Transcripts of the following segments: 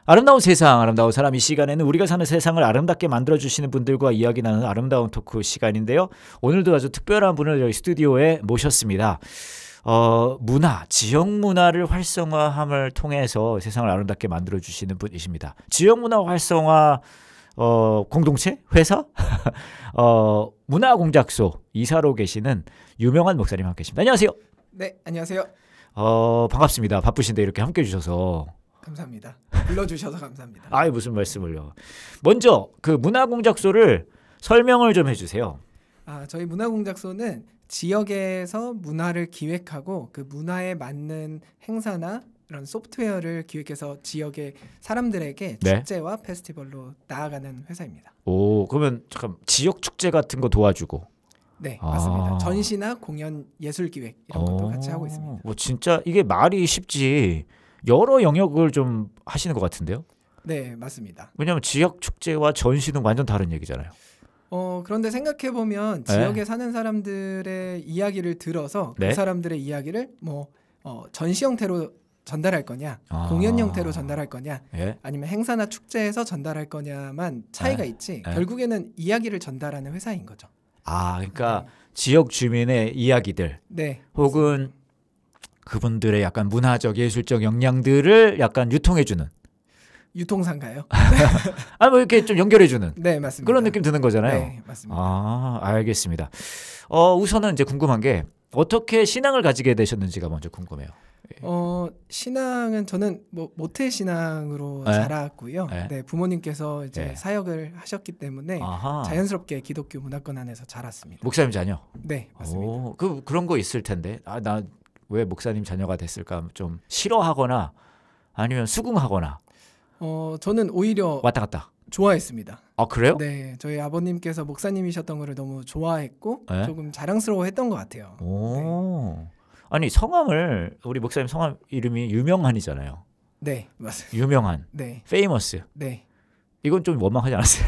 아름다운 세상, 아름다운 사람. 이 시간에는 우리가 사는 세상을 아름답게 만들어주시는 분들과 이야기 나누는 아름다운 토크 시간인데요. 오늘도 아주 특별한 분을 저희 스튜디오에 모셨습니다. 문화, 지역 문화를 활성화함을 통해서 세상을 아름답게 만들어주시는 분이십니다. 지역 문화 활성화 공동체? 회사? 문화공작소 이사로 계시는 유명한 목사님 함께 계십니다. 안녕하세요. 네, 안녕하세요. 반갑습니다. 바쁘신데 이렇게 함께 해주셔서. 감사합니다. 불러주셔서 감사합니다. 아이, 무슨 말씀을요. 먼저 그 문화공작소를 설명을 좀 해주세요. 저희 문화공작소는 지역에서 문화를 기획하고 그 문화에 맞는 행사나 이런 소프트웨어를 기획해서 지역의 사람들에게 네. 축제와 페스티벌로 나아가는 회사입니다. 오, 그러면 잠깐 지역 축제 같은 거 도와주고. 네, 맞습니다. 전시나 공연, 예술 기획 이런 것도 같이 하고 있습니다. 뭐 진짜 이게 말이 쉽지 여러 영역을 좀 하시는 것 같은데요? 네, 맞습니다. 왜냐하면 지역 축제와 전시는 완전 다른 얘기잖아요. 그런데 생각해 보면 네. 지역에 사는 사람들의 이야기를 들어서 네. 그 사람들의 이야기를 전시 형태로 전달할 거냐, 공연 형태로 전달할 거냐, 예? 아니면 행사나 축제에서 전달할 거냐만 차이가 있지 결국에는 이야기를 전달하는 회사인 거죠. 그러니까 지역 주민의 이야기들 네, 혹은 그분들의 약간 문화적 예술적 역량들을 약간 유통해주는 유통상가요? 뭐 이렇게 좀 연결해주는 네, 맞습니다. 그런 느낌 드는 거잖아요. 네, 맞습니다. 알겠습니다. 우선은 이제 궁금한 게 어떻게 신앙을 가지게 되셨는지가 먼저 궁금해요. 신앙은 저는 모태 신앙으로 네. 자랐고요. 네. 네, 부모님께서 이제 네. 사역을 하셨기 때문에 자연스럽게 기독교 문화권 안에서 자랐습니다. 목사님 자녀? 네, 맞습니다. 그런 거 있을 텐데 나 왜 목사님 자녀가 됐을까 좀 싫어하거나 아니면 수긍하거나. 저는 오히려 왔다 갔다. 좋아했습니다. 그래요? 네, 저희 아버님께서 목사님이셨던 거를 너무 좋아했고 네? 조금 자랑스러워했던 것 같아요. 네. 아니 성함을 우리 목사님 성함 이름이 유명한이잖아요. 네, 맞습니다. 유명한, 네, 페이머스. 네. 이건 좀 원망하지 않았어요?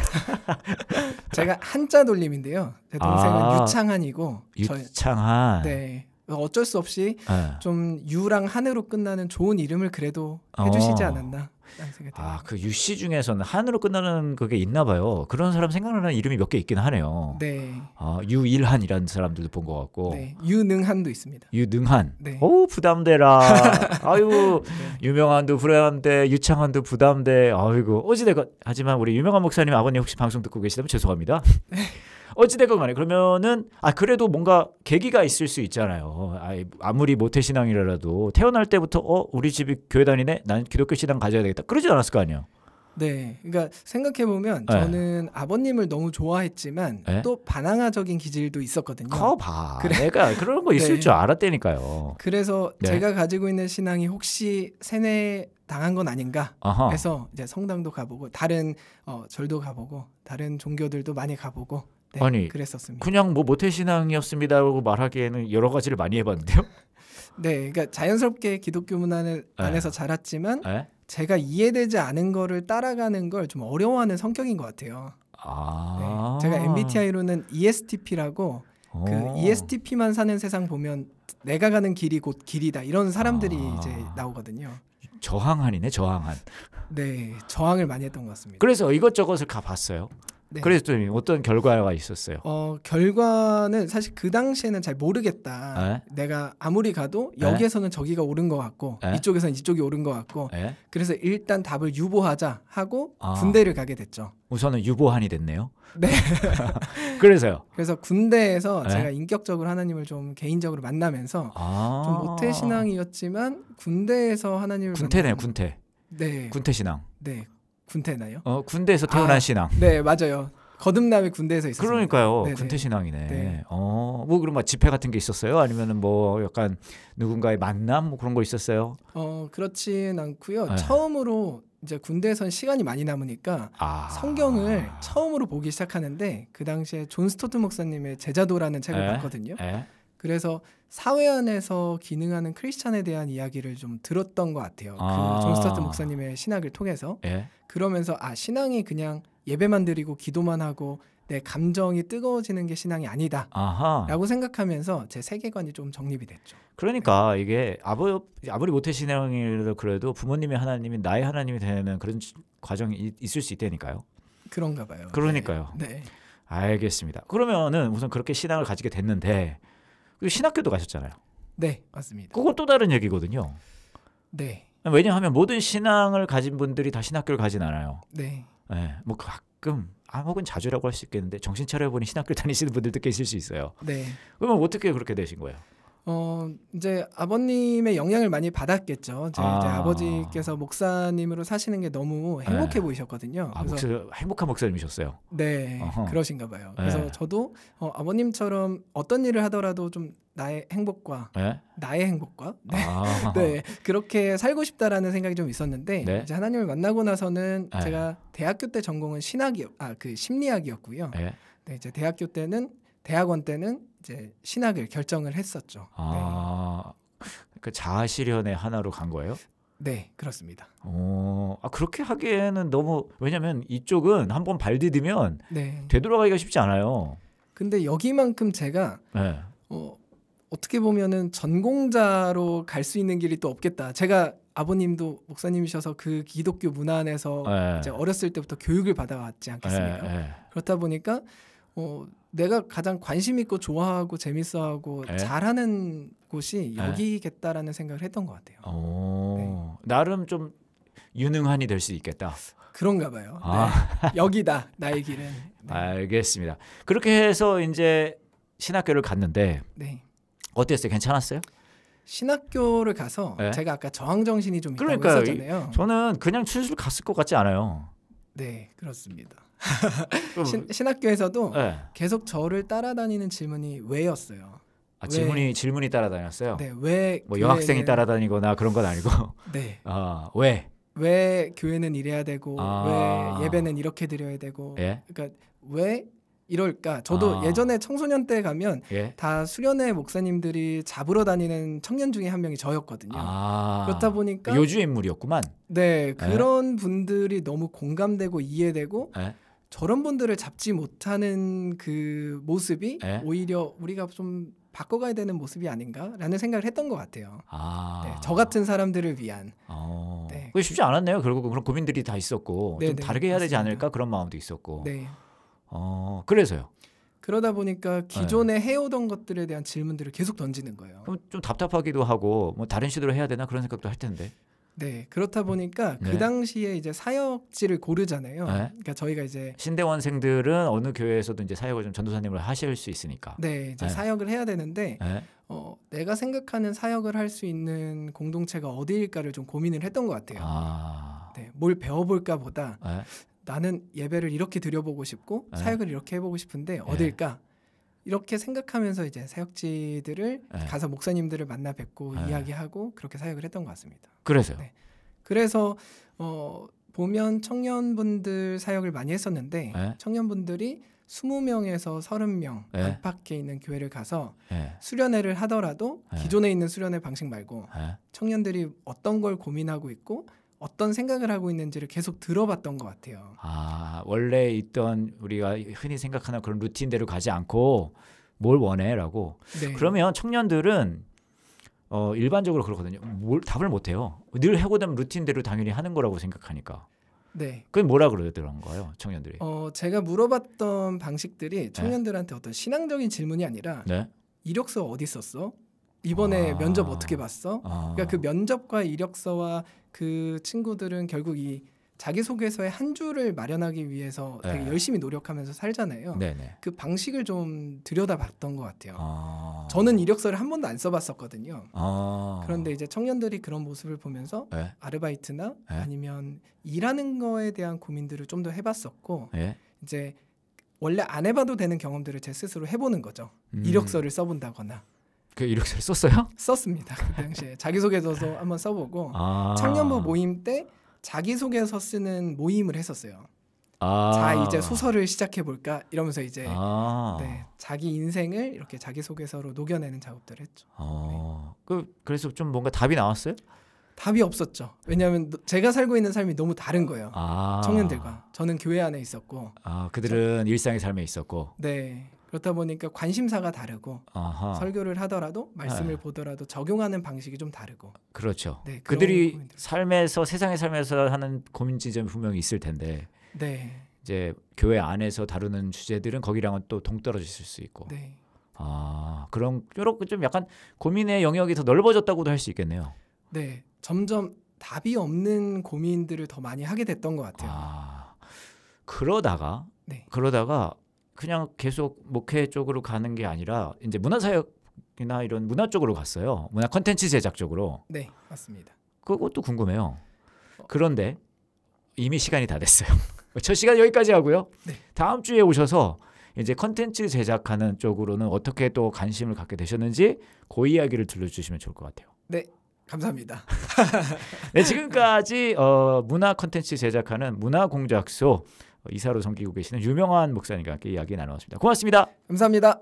제가 한자 돌림인데요. 제 동생은 유창한이고 유창한. 네, 어쩔 수 없이 네. 좀 유랑 한으로 끝나는 좋은 이름을 그래도 해주시지 않았나 라는 생각이 듭니다. 그 유씨 중에서는 한으로 끝나는 그게 있나 봐요. 그런 사람 생각나는 이름이 몇 개 있긴 하네요. 네. 유일한이라는 사람들도 본 것 같고. 네, 유능한도 있습니다. 유능한. 네. 부담되라. 아이고 네. 유명한도 부담돼, 유창한도 부담돼. 아이고 어찌됐건 하지만 우리 유명한 목사님 아버님 혹시 방송 듣고 계시다면 죄송합니다. 어찌됐건 간에 그러면은 그래도 뭔가 계기가 있을 수 있잖아요. 아무리 모태신앙이라도 태어날 때부터 우리 집이 교회 다니네, 난 기독교 신앙 가져야 되겠다 그러지 않았을 거 아니에요. 네, 그러니까 생각해 보면 네. 저는 아버님을 너무 좋아했지만 네? 또 반항아적인 기질도 있었거든요. 내가 그런 거 있을 네. 줄 알았다니까요. 그래서 네. 제가 가지고 있는 신앙이 혹시 세뇌 당한 건 아닌가 해서 이제 성당도 가보고 다른 절도 가보고 다른 종교들도 많이 가보고 그랬었습니다. 그냥 모태신앙이었습니다라고 말하기에는 여러 가지를 많이 해봤는데요. 네, 그러니까 자연스럽게 기독교 문화 안에서 자랐지만 네? 제가 이해되지 않은 거를 따라가는 걸 좀 어려워하는 성격인 것 같아요. 네, 제가 MBTI로는 ESTP라고 그 ESTP만 사는 세상 보면 내가 가는 길이 곧 길이다 이런 사람들이 이제 나오거든요. 저항한이네, 저항한. 네, 저항을 많이 했던 것 같습니다. 그래서 이것저것을 가봤어요. 네. 그랬더니 어떤 결과가 있었어요? 결과는 사실 그 당시에는 잘 모르겠다. 내가 아무리 가도 여기에서는 저기가 옳은 것 같고 이쪽에서는 이쪽이 옳은 것 같고 그래서 일단 답을 유보하자 하고 군대를 가게 됐죠. 우선은 유보한이 됐네요. 네. 그래서요? 그래서 군대에서 제가 인격적으로 하나님을 좀 개인적으로 만나면서 좀 모태신앙이었지만 군대에서 하나님을 군태네요. 군태. 네. 군태신앙. 네. 군태나요? 군대에서 태어난 신앙. 네, 맞아요. 거듭남이 군대에서 있었어요. 그러니까요. 군태신앙이네. 네. 그럼 집회 같은 게 있었어요? 아니면은 약간 누군가의 만남 그런 거 있었어요? 그렇진 않고요. 처음으로 이제 군대에선 시간이 많이 남으니까 성경을 처음으로 보기 시작하는데 그 당시에 존 스토트 목사님의 제자도라는 책을 봤거든요. 그래서 사회 안에서 기능하는 크리스찬에 대한 이야기를 좀 들었던 것 같아요. 그 존 스토트 목사님의 신학을 통해서. 그러면서 신앙이 그냥 예배만 드리고 기도만 하고 내 감정이 뜨거워지는 게 신앙이 아니다라고 생각하면서 제 세계관이 좀 정립이 됐죠. 그러니까 이게 아무리 모태신앙이라도 그래도 부모님의 하나님이 나의 하나님이 되는 그런 과정이 있을 수 있다니까요. 그런가 봐요. 그러니까요. 네. 알겠습니다. 그러면은 우선 그렇게 신앙을 가지게 됐는데 신학교도 가셨잖아요. 네, 맞습니다. 그건 또 다른 얘기거든요. 네. 왜냐하면 모든 신앙을 가진 분들이 다 신학교를 가진 않아요. 네. 네. 뭐 가끔 혹은 자주라고 할 수 있겠는데 정신 차려보니 신학교 다니시는 분들도 계실 수 있어요. 네. 그러면 어떻게 그렇게 되신 거예요? 이제 아버님의 영향을 많이 받았겠죠. 이제 아버지께서 목사님으로 사시는 게 너무 행복해 보이셨거든요. 그래서 행복한 목사님이셨어요. 네, 그러신가 봐요. 그래서 저도 아버님처럼 어떤 일을 하더라도 좀 나의 행복과 네, 그렇게 살고 싶다라는 생각이 좀 있었는데 이제 하나님을 만나고 나서는 제가 대학교 때 전공은 심리학이었고요. 네, 이제 대학원 때는 이제 신학을 결정을 했었죠. 그 자아 실현의 하나로 간 거예요? 네, 그렇습니다. 그렇게 하기에는 너무 왜냐면 이쪽은 한번 발 디디면 되돌아가기가 쉽지 않아요. 근데 여기만큼 제가 어떻게 보면은 전공자로 갈 수 있는 길이 또 없겠다. 제가 아버님도 목사님이셔서 그 기독교 문화 안에서 이제 어렸을 때부터 교육을 받아왔지 않겠습니까? 그렇다 보니까 내가 가장 관심 있고 좋아하고 재밌어하고 잘하는 곳이 여기겠다라는 생각을 했던 것 같아요. 네. 나름 좀 유능한이 될 수 있겠다. 그런가 봐요. 네. 여기다 나의 길은. 네. 알겠습니다. 그렇게 해서 이제 신학교를 갔는데 어땠어요? 괜찮았어요? 신학교를 가서 제가 아까 저항정신이 좀 있다고 했었잖아요. 저는 그냥 출술 갔을 것 같지 않아요. 네, 그렇습니다. 신학교에서도 계속 저를 따라다니는 질문이 왜였어요. 질문이 따라다녔어요? 네, 왜 뭐 여학생이 따라다니거나 그런 건 아니고. 네. 왜 교회는 이래야 되고 왜 예배는 이렇게 드려야 되고 그러니까 왜 이럴까? 저도 예전에 청소년 때 가면 다 수련회 목사님들이 잡으러 다니는 청년 중에 한 명이 저였거든요. 그렇다 보니까 요주의 인물이었구만. 네, 그런 분들이 너무 공감되고 이해되고 저런 분들을 잡지 못하는 그 모습이 오히려 우리가 좀 바꿔가야 되는 모습이 아닌가라는 생각을 했던 것 같아요. 네, 저 같은 사람들을 위한. 네. 그게 쉽지 않았네요. 결국 그런 고민들이 다 있었고 좀 다르게 해야 되지 않을까 그런 마음도 있었고. 네. 그래서요. 그러다 보니까 기존에 해오던 것들에 대한 질문들을 계속 던지는 거예요. 그럼 좀 답답하기도 하고 뭐 다른 시도를 해야 되나 그런 생각도 할 텐데. 네, 그렇다 보니까 그 당시에 이제 사역지를 고르잖아요. 그러니까 저희가 이제 신대원생들은 어느 교회에서도 이제 사역을 좀 전도사님을 하실 수 있으니까. 네, 이제 사역을 해야 되는데 내가 생각하는 사역을 할 수 있는 공동체가 어디일까를 좀 고민을 했던 것 같아요. 네, 뭘 배워볼까 보다 나는 예배를 이렇게 드려보고 싶고 사역을 이렇게 해보고 싶은데 어딜까? 이렇게 생각하면서 이제 사역지들을 가서 목사님들을 만나 뵙고 이야기하고 그렇게 사역을 했던 것 같습니다. 그래서요? 네. 그래서 보면 청년분들 사역을 많이 했었는데 청년분들이 20명에서 30명 안팎에 있는 교회를 가서 수련회를 하더라도 기존에 있는 수련회 방식 말고 청년들이 어떤 걸 고민하고 있고 어떤 생각을 하고 있는지를 계속 들어봤던 것 같아요. 원래 있던 우리가 흔히 생각하는 그런 루틴대로 가지 않고 뭘 원해라고. 그러면 청년들은 일반적으로 그렇거든요. 답을 못해요. 늘 해오던 루틴대로 당연히 하는 거라고 생각하니까. 네. 그게 뭐라 그러더런가요, 청년들이? 제가 물어봤던 방식들이 청년들한테 어떤 신앙적인 질문이 아니라 이력서 어디 썼어? 이번에 면접 어떻게 봤어? 그러니까 그 면접과 이력서와 그 친구들은 결국 이 자기소개서의 한 줄을 마련하기 위해서 되게 열심히 노력하면서 살잖아요. 그 방식을 좀 들여다봤던 것 같아요. 저는 이력서를 한 번도 안 써봤었거든요. 그런데 이제 청년들이 그런 모습을 보면서 아르바이트나 아니면 일하는 거에 대한 고민들을 좀 더 해봤었고 이제 원래 안 해봐도 되는 경험들을 제 스스로 해보는 거죠. 이력서를 써본다거나. 그 이력서를 썼어요? 썼습니다. 그 당시에 자기소개서도 한번 써보고 청년부 모임 때 자기소개서 쓰는 모임을 했었어요. 자, 이제 소설을 시작해볼까 이러면서 이제 자기 인생을 이렇게 자기소개서로 녹여내는 작업들을 했죠. 그래서 좀 뭔가 답이 나왔어요? 답이 없었죠. 왜냐하면 제가 살고 있는 삶이 너무 다른 거예요. 청년들과. 저는 교회 안에 있었고. 그들은 일상의 삶에 있었고. 네. 그렇다 보니까 관심사가 다르고 설교를 하더라도 말씀을 보더라도 적용하는 방식이 좀 다르고. 그렇죠. 네, 그들이 삶에서 세상의 삶에서 하는 고민 지점이 분명히 있을 텐데 네. 이제 교회 안에서 다루는 주제들은 거기랑은 또 동떨어질 수 있고. 네. 그런 이렇게 좀 약간 고민의 영역이 더 넓어졌다고도 할 수 있겠네요. 네. 점점 답이 없는 고민들을 더 많이 하게 됐던 것 같아요. 그러다가 그냥 계속 목회 쪽으로 가는 게 아니라 이제 문화사역이나 이런 문화 쪽으로 갔어요. 문화 콘텐츠 제작 쪽으로. 네, 맞습니다. 그것도 궁금해요. 그런데 이미 시간이 다 됐어요. 첫 시간 여기까지 하고요. 네. 다음 주에 오셔서 이제 콘텐츠 제작하는 쪽으로는 어떻게 또 관심을 갖게 되셨는지 그 이야기를 들려주시면 좋을 것 같아요. 네, 감사합니다. 네, 지금까지 문화 콘텐츠 제작하는 문화공작소 이사로 섬기고 계시는 유명한 목사님과 함께 이야기 나누었습니다. 고맙습니다. 감사합니다.